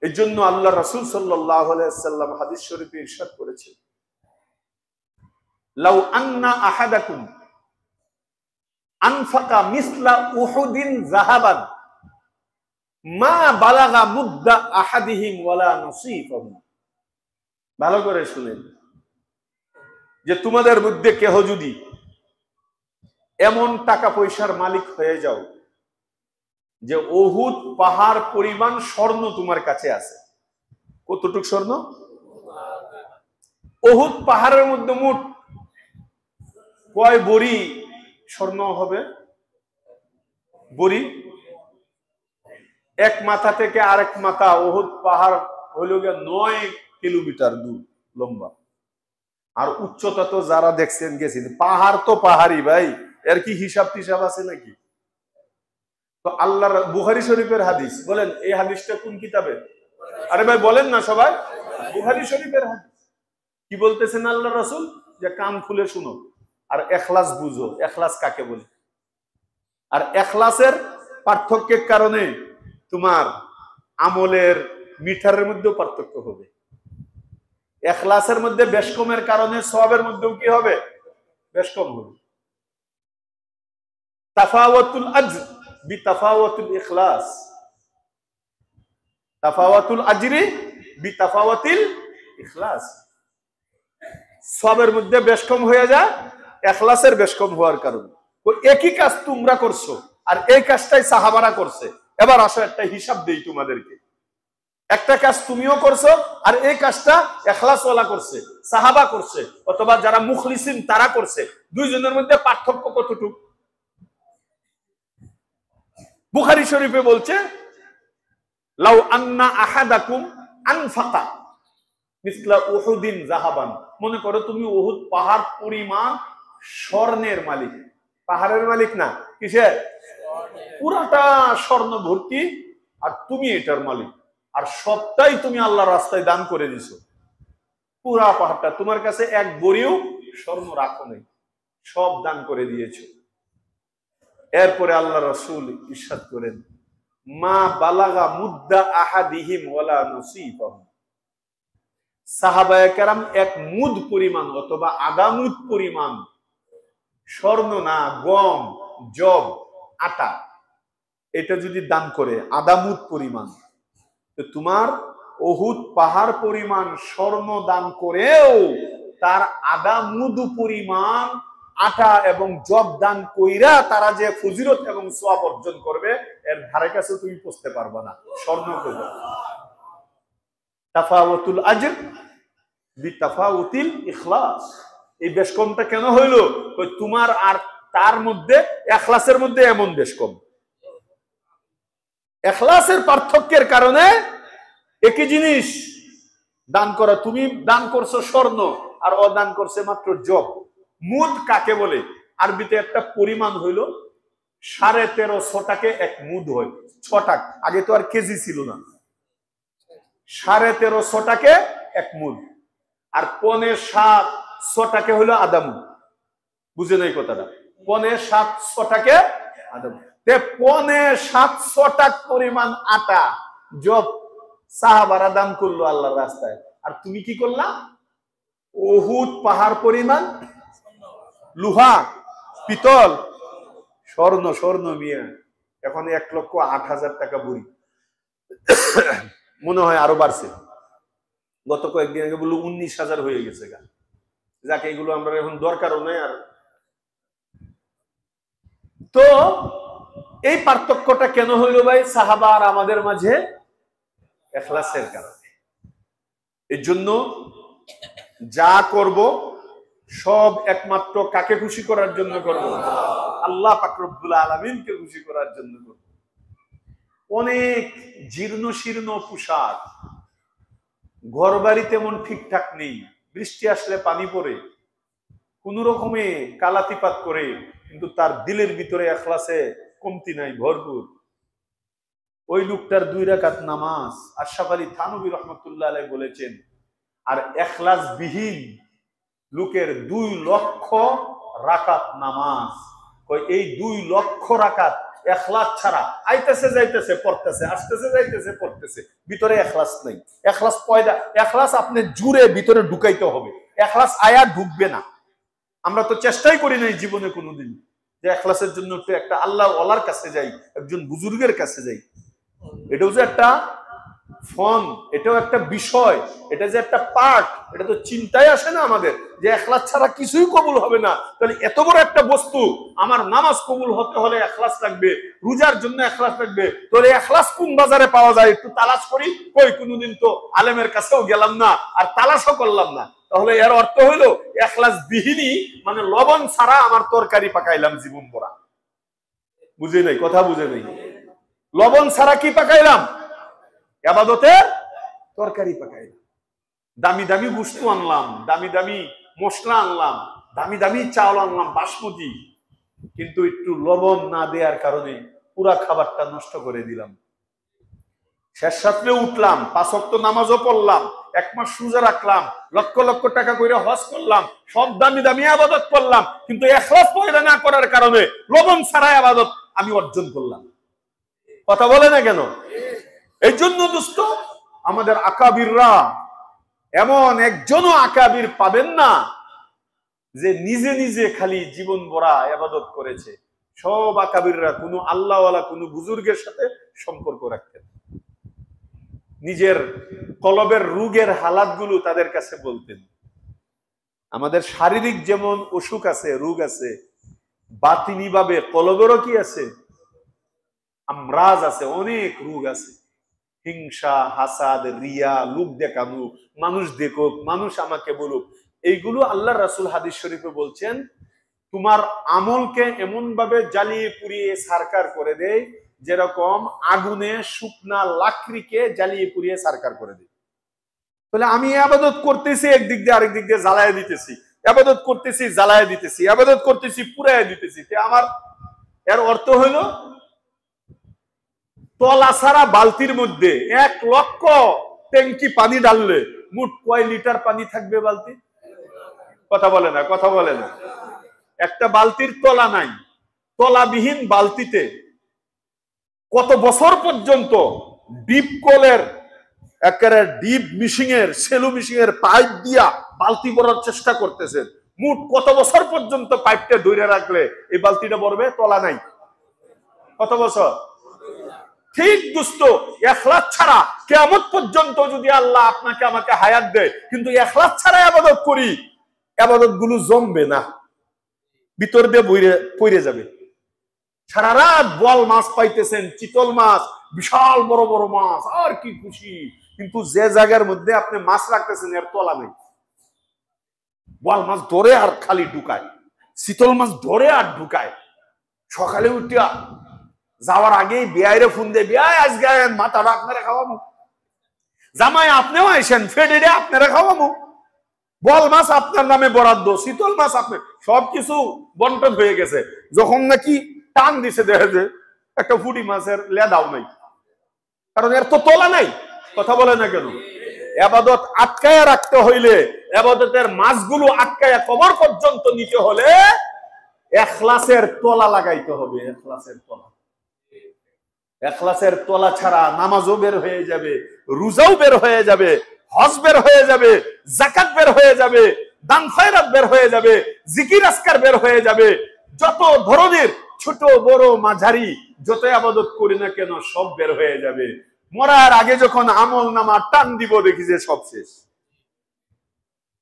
এই জন্য আল্লাহ রাসূল সাল্লাল্লাহু আলাইহি ওয়াসাল্লাম হাদিস শরীফে ইরশাদ করেছেন, লাউ আন্না আহাদাকুম আনফাকা মিসলা উহুদিন যাহাবান মা বালাগা মুদ্দা আহাদিহিম ওয়ালা নসীফাহু। ভালো করে শুনেন, যে তোমাদের মধ্যে কেহ যদি এমন টাকা পয়সার মালিক হয়ে যাও যে উহুদ পাহাড় পরিমাণ স্বর্ণ তোমার কাছে আছে। কতটুক স্বর্ণ? উহুদ পাহাড়ের মধ্যে মোট কয় বড়ি স্বর্ণ হবে? বড়ি এক মাথা থেকে আরেক মাথা উহুদ পাহাড় হইল 9 কিলোমিটার দূর লম্বা। আর উচ্চতা তো যারা দেখছেন গেছেন, পাহাড় তো পাহাড়ি ভাই, এর কি হিসাব টিসাব আছে নাকি? তো আল্লাহর বুখারী শরীফের হাদিস, বলেন এই হাদিসটা কোন কিতাবে? আরে ভাই বলেন না সবাই, বুখারী শরীফের হাদিস। কি বলতেছেন আল্লাহ রাসূল? যে কান খুলে শুনো আর ইখলাস বুঝো। ইখলাস কাকে বলে? আর ইখলাসের পার্থক্যের কারণে তোমার আমলের মিটারের মধ্যেও পার্থক্য হবে। ইখলাসের মধ্যে বেশ কমের কারণে সওয়াবের মধ্যেও কি হবে? বেশ কম হবে। তাফাওয়াতুল আজর বিতাফাওয়াতুল ইখলাস, তাফাওয়াতুল আজরি বিতাফাওয়াতিল ইখলাস। সওয়াবের মধ্যে বেশ কম হয়ে যায় ইখলাসের বেশ কম হওয়ার কারণে। একই কাজ তোমরা করছো আর এই কাজটাই সাহাবারা করছে। এবার আসো একটা হিসাব দেই তোমাদেরকে। একটা কাজ তুমিও করছো আর এই কাজটা ইখলাসওয়ালা করছে, সাহাবা করছে, অথবা যারা মুখলিসিন তারা করছে। দুইজনের মধ্যে পার্থক্য কতটুকু? বুখারী শরীফে বলছে, লাউ আন্না আহাদাকুম আনফাকা মিসলা উহুদিন যাহাবান। মনে করো তুমি উহুদ পাহাড় পরিমাণ স্বর্ণের মালিক। পাহাড়ের মালিক না, কিসের? পুরাটা স্বর্ণ ভর্তি, আর তুমি এটার মালিক। আর সবটাই তুমি আল্লাহর রাস্তায় দান করে দিছো। পুরা পাহাড়টা তোমার কাছে এক বড়িও স্বর্ণ রাখো নাই, সব দান করে দিয়েছো। এরপরে আল্লাহ রাসূল ইরশাদ করেন, মা বালাগা মুদ্দা আহাদিহিম ওয়ালা নসীফাহু। সাহাবায়ে কেরাম এক মুদ পরিমাণ অথবা আধা মুদ পরিমাণ স্বর্ণ না, গম, জব, আটা, এটা যদি দান করে আধা মুদ পরিমাণ, তো তোমার উহুদ পাহাড় পরিমাণ স্বর্ণ দান করেও তার আধা মুদ পরিমাণ আটা এবং জব দান কইরা তারা যে ফজিলত এবং সওয়াব অর্জন করবে, এর ধারে কাছে তুমি পৌঁছতে পারবে না। স্বর্ণ করবে। তাফাওয়াতুল আজর বিতাফাউতিল ইখলাস। এই বেশ কমটা কেন হইলো? তোমার আর তার মধ্যে ইখলাসের মধ্যে এমন বেশ কম। ইখলাসের পার্থক্যের কারণে একই জিনিস দান করা, তুমি দান করছো স্বর্ণ আর ও দান করছে মাত্র জব। মুদ কাকে বলে? আরবিতে একটা পরিমাণ হইল 1350 টাকে এক মুদ হয়। 6 টাকা, আগে তো আর কেজি ছিল না। 1350 টাকে এক মুদ, আর 7.5 টাকে হইলো আধা মুদ। বুঝে নাই কথাটা? 7.5 টাকে আধা মুদ। 7.5 টাকা পরিমাণ আটা জব সাহাবারা দান করলো আল্লাহর রাস্তায়, আর তুমি কি করলা? উহুদ পাহাড় পরিমাণ লোহা, পিতল, স্বর্ণ। স্বর্ণ মিয়া এখন 1,08,000 টাকা বড়ি, মনে হয় আরো বাড়ছে। গত কয়েকদিন আগে বললো 19,000 হয়ে গেছে। যাকে এগুলো আমরা এখন দরকারও নেই। আর তো এই পার্থক্যটা কেন হইল ভাই? সাহাবা আর আমাদের মাঝে ইখলাসের কারণে। এর জন্য যা করব সব একমাত্র কাকে খুশি করার জন্য করব? আল্লাহ পাক রব্বুল আলামিনকে খুশি করার জন্য করব। অনেক জীর্ণ শীর্ণ পোশাক, ঘর বাড়ি তেমন ঠিকঠাক নেই, বৃষ্টি আসলে পানি পড়ে, কোন রকমে কালাতিপাত করে, কিন্তু তার দিলের ভিতরে ইখলাসে কমতি নাই, ভরপুর। ওই লোকটার 2 রাকাত নামাজ, আশরাফ আলী থানভী রাহমাতুল্লাহ আলাইহি বলেছেন, আর ইখলাস বিহীন লোকের 2 লক্ষ রাকাত নামাজ, এই 2 লক্ষ রাকাত এখলাস ছাড়া আইতেছে যাইতেছে পড়তেছে, আসতেছে যাইতেছে পড়তেছে, ভিতরে এখলাস নাই। এখলাস পয়দা, এখলাস আপনি জুড়ে ভিতরে ঢুকাইতে হবে, এখলাস আয়া ঢুকবে না। আমরা তো চেষ্টাই করি নাই জীবনে কোনোদিন যে এখলাসের জন্য একটু একটা আল্লাহ ওয়ালার কাছে যাই, একজন বুজুর্গের কাছে যাই। এটাও যে একটা ফোন, এটাও একটা বিষয়, এটা যে একটা পার্ট, এটা তো চিন্তায় আসে না আমাদের যে এখলাস ছাড়া কিছুই কবুল হবে না। তাহলে এত বড় একটা বস্তু, আমার নামাজ কবুল হতে হলে এখলাস লাগবে, রোজার জন্য এখলাস লাগবে। তাহলে এখলাস কোন বাজারে পাওয়া যায় একটু তালাশ করি। কই কোনোদিন তো আলেমের কাছেও গেলাম না, আর তালাশও করলাম না। তাহলে এর অর্থ হইলো এখলাস বিহীনই, মানে লবণ ছাড়া আমার তরকারি পাকাইলাম জীবন ভরা। বুঝে নাই, কথা বুঝে নাই। লবণ ছাড়া কি পাকাইলাম? ইবাদতের তরকারি পাকাইলাম। দামি দামি বস্তু আনলাম, দামি দামি মশলা আনলাম, দামি দামি চাউল আনলাম বাসমতি, কিন্তু একটু লবণ না দেওয়ার কারণে পুরা খাবারটা নষ্ট করে দিলাম। শেষ রাত্রে উঠলাম, 5 ওয়াক্ত নামাজও পড়লাম, 1 মাস রোজা রাখলাম, লক্ষ লক্ষ টাকা করে হজ করলাম, সব দামি দামি ইবাদত করলাম, কিন্তু ইখলাস পয়দা না করার কারণে লবণ ছাড়া ইবাদত আমি অর্জন করলাম। কথা বলে না কেন? এই জন্য দোস্ত, আমাদের আকাবিররা, এমন একজনও আকাবির পাবেন না যে নিজে নিজে খালি জীবন ভরা ইবাদত করেছে। সব আকাবিররা কোনো আল্লাহওয়ালা, কোনো বুজুর্গের সাথে সম্পর্ক রাখতেন। নিজের কলবের রোগের হালাতগুলো তাদের কাছে বলতেন। আমাদের শারীরিক যেমন অসুখ আছে, রোগ আছে, বাতিনি ভাবে কলবেরও কি আছে? আমরাজ আছে, অনেক রোগ আছে। হিংসা, হাসাদ, রিয়া, লোক দেখানো, মানুষ দেখুক, মানুষ আমাকে বলুক, এইগুলো আল্লাহ রাসূল হাদিস শরীফে বলছেন তোমার আমলকে এমন ভাবে জ্বালিয়ে পুড়িয়ে সারকার করে দেয় যেরকম আগুনে শুকনা লাকড়িকে জ্বালিয়ে পুড়িয়ে সারকার করে দেয়। তাহলে আমি ইবাদত করতেছি, একদিক দিয়ে আরেক দিক দিয়ে জ্বালায় দিতেছি, ইবাদত করতেছি জ্বালায় দিতেছি, ইবাদত করতেছি পুড়ায় দিতেছি। আমার এর অর্থ হলো তলা সারা বালতির মধ্যে 1 লক্ষ ট্যাঙ্কি পানি ঢাললে মোট কয় লিটার পানি থাকবে বালতি? কথা বলে না, কথা বলে না। একটা বালতির তলা নাই, তলাবিহীন বালতিতে কত বছর পর্যন্ত ডিপ কলের একেবারে ডিপ মিশিং এর, সেলু মিশিং এর পাইপ দিয়া বালতি ভরার চেষ্টা করতেছেন। মোট কত বছর পর্যন্ত পাইপটা ধরে রাখলে এই বালতিটা ভরবে? তলা নাই। কত বছর? ঠিক দোস্ত, ইখলাস ছাড়া কিয়ামত পর্যন্ত যদি আল্লাহ আপনাকে আমাকে হায়াত দেয়, কিন্তু ইখলাস ছাড়া ইবাদত করি, ইবাদত গুলো জমবে না, ভিতর দিয়ে পড়ে যাবে। সারা রাত বল মাছ পাইতেছেন, চিতল মাছ, বিশাল বড় বড় মাছ, আর কি খুশি, কিন্তু যে জায়গার মধ্যে আপনি মাছ রাখতেছেন এর তলা নেই। বল মাছ ধরে আর খালি ঢুকায়, চিতল মাছ ধরে আর ঢুকায়। সকালে উঠিয়া যাওয়ার আগেই বিয়াইরে ফোন দিয়ে, বিয়াই আজকে মাথাটা আপনারা খাওয়াবো, জামাই আপনিও আইসেন, ফেডে আপনারা খাওয়াবো, বল মাছ আপনার নামে বরাদ্দ, শীতল মাছ আপনার, সবকিছু বন্টন হয়ে গেছে। যখন নাকি টান দিছে দেখা যায় একটা ফুটি মাছের লেদাও নাই, কারণ এর তো তলা নাই। কথা বলে না কেন? ইবাদত আটকায়া রাখতে হইলে, ইবাদতের মাছগুলো আটকায়া কবর পর্যন্ত নিতে হলে ইখলাসের তলা লাগাইতে হবে। ইখলাসের তলা, ইখলাসের তলা ছাড়া নামাজও বের হয়ে যাবে, রোজাও বের হয়ে যাবে, হজ বের হয়ে যাবে, যাকাত বের হয়ে যাবে, দান খয়রাত বের হয়ে যাবে, জিকির আজকার বের হয়ে যাবে, যত ধরনের ছোট বড় মাঝারি যত ইবাদত করি না কেন সব বের হয়ে যাবে। মরার আগে যখন আমল নামা টান দিব দেখি যে সব শেষ।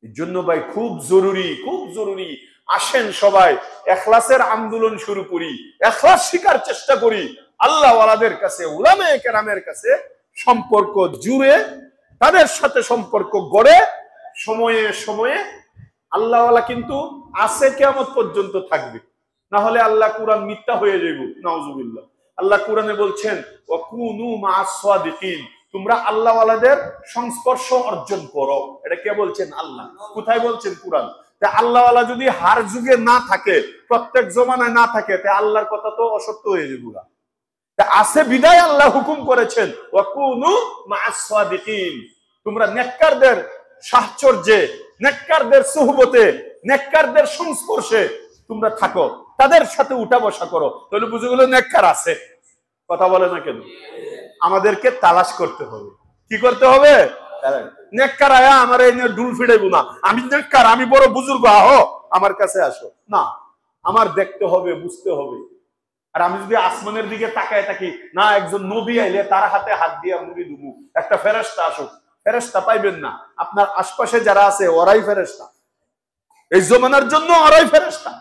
এর জন্য ভাই খুব জরুরি, খুব জরুরি, আসেন সবাই ইখলাসের আন্দোলন শুরু করি, ইখলাস শিখার চেষ্টা করি, আল্লাহ ওয়ালাদের কাছে, উলামায়ে কেরামের কাছে সম্পর্ক জুড়ে, তাদের সাথে সম্পর্ক গড়ে, সময়ে সময়ে আল্লাহ ওয়ালা কিন্তু আছে, কিয়ামত পর্যন্ত থাকবে, না হলে আল্লাহ কুরআন মিথ্যা হয়ে যাইব, নাউজুবিল্লাহ। আল্লাহ কুরআনে বলছেন ওয়াকুনু মা'আস সাদিকিন, তোমরা আল্লাহ ওয়ালাদের সংস্পর্শ অর্জন করো। এটা কে বলছেন? আল্লাহ। কোথায় বলছেন? কুরআন। তা আল্লাহ ওয়ালা যদি হার যুগে না থাকে, প্রত্যেক জমানায় না থাকে, তা আল্লাহর কথা তো অসত্য হয়ে যাবে। তা আছে বিদায় আল্লাহ হুকুম করেছেন ওয়াকুনু মা'আস সাদিকিন, তোমরা নেককারদের সাহচর্যে, নেককারদের সুহবতে, নেককারদের সংস্পর্শে তোমরা থাকো, তাদের সাথে উঠা বসা করো, তাহলে বুঝে গেল নেককার আছে। কথা বলে না কেন? আমাদেরকে তালাশ করতে হবে। কি করতে হবে? নেককার আয়া আমার এই ডুল ফিরাইবো না, আমি নেককার, আমি বড় বুজুর্গ, আহো আমার কাছে আসো না। আমার দেখতে হবে, বুঝতে হবে। আর আমি যদি আসমানের দিকে তাকায় থাকি, না একজন নবী আইলে তার হাতে হাত দিয়া মুড়ি দুবু, একটা ফেরেশতা আসুক, ফেরেশতা পাইবেন না। আপনার আশপাশে যারা আছে ওরাই ফেরেশতা, এই জমানার জন্য ওরাই ফেরেশতা।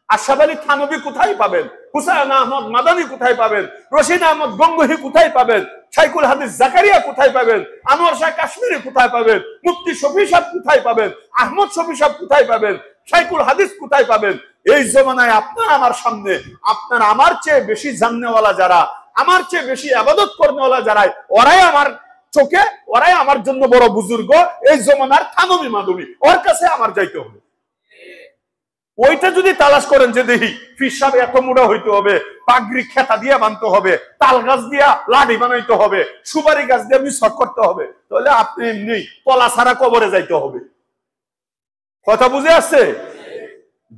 আশরাফ আলী থানভী কোথায় পাবেন? হুসাইন আহমদ মাদানী কোথায় পাবেন? রশিদ আহমদ গঙ্গোহী কোথায় পাবেন? শাইখুল হাদিস জাকারিয়া কোথায় পাবেন? আনোয়ার শাহ কাশ্মীরি কোথায় পাবেন? মুফতি শফি সাহেব কোথায় পাবেন? আহমদ শফি সাহেব কোথায় পাবেন? শাইখুল হাদিস কোথায় পাবেন? এই জমানায় আপনার আমার সামনে, আপনার আমার চেয়ে বেশি জাননেওয়ালা যারা, আমার চেয়ে বেশি ইবাদত করনেওয়ালা যারা, ওরাই আমার চোখে, ওরাই আমার জন্য বড় বুজুর্গ। এই জমানার থানভী মাদনী, ওর কাছে আমার যাইতে হবে। ওইটা যদি তালাশ করেন যে দেখি পীর সাহেব এত মোটা হইতে হবে, পাগড়ি খেতা দিয়ে বানতে হবে, তাল গাছ দিয়া লাঠি বানাইতে হবে, সুপারি গাছ দিয়ে মিসক করতে হবে, তাহলে আপনি এমনি তলা ছাড়া কবরে যাইতে হবে। কথা বুঝে আসছে?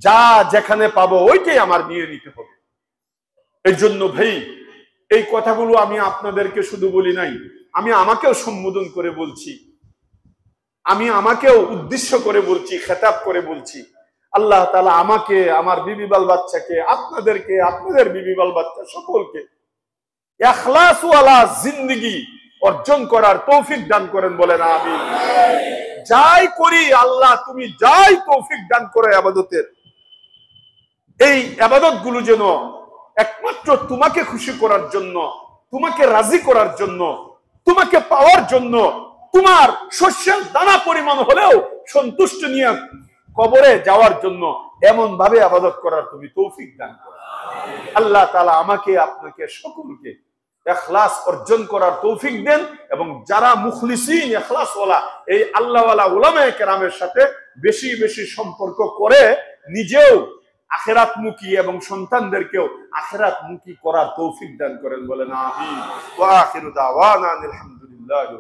যা যেখানে পাবো ওইটাই আমার নিয়ে নিতে হবে। এই জন্য ভাই এই কথাগুলো আমি আপনাদেরকে শুধু বলি নাই, আমি আমাকেও সম্বোধন করে বলছি, আমি আমাকেও উদ্দেশ্য করে বলছি, খেতাব করে বলছি। আল্লাহ তাআলা আমাকে, আমার বিবি বাল বাচ্চাকে, আপনাদেরকে, আপনাদের বিবি বাল বাচ্চা সকলকে ইখলাস ওয়ালা জিন্দেগি অর্জন করার তৌফিক দান করেন, বলেন আমিন। যাই করি আল্লাহ তুমি যাই তৌফিক দান করে ইবাদতের, এই ইবাদত গুলো যেন একমাত্র তোমাকে খুশি করার জন্য, তোমাকে রাজি করার জন্য, তোমাকে পাওয়ার জন্য, তোমার শস্যের দানা পরিমাণ হলেও সন্তুষ্ট নিয়ে কবরে যাওয়ার জন্য এমন ভাবে ইবাদত করার তুমি তৌফিক দান করো। আল্লাহ তাআলা আমাকে, আপনাকে, সকলকে ইখলাস অর্জন করার তৌফিক দেন, এবং যারা মুখলিসিন ইখলাস ওয়ালা এই আল্লাহ ওয়ালা উলামায়ে কেরামের সাথে বেশি বেশি সম্পর্ক করে নিজেও আখিরাতমুখী এবং সন্তানদেরকেও আখিরাতমুখী করার তৌফিক দান করেন, বলেন আমিন। ওয়া আখিরু দাওয়ানা আলহামদুলিল্লাহি।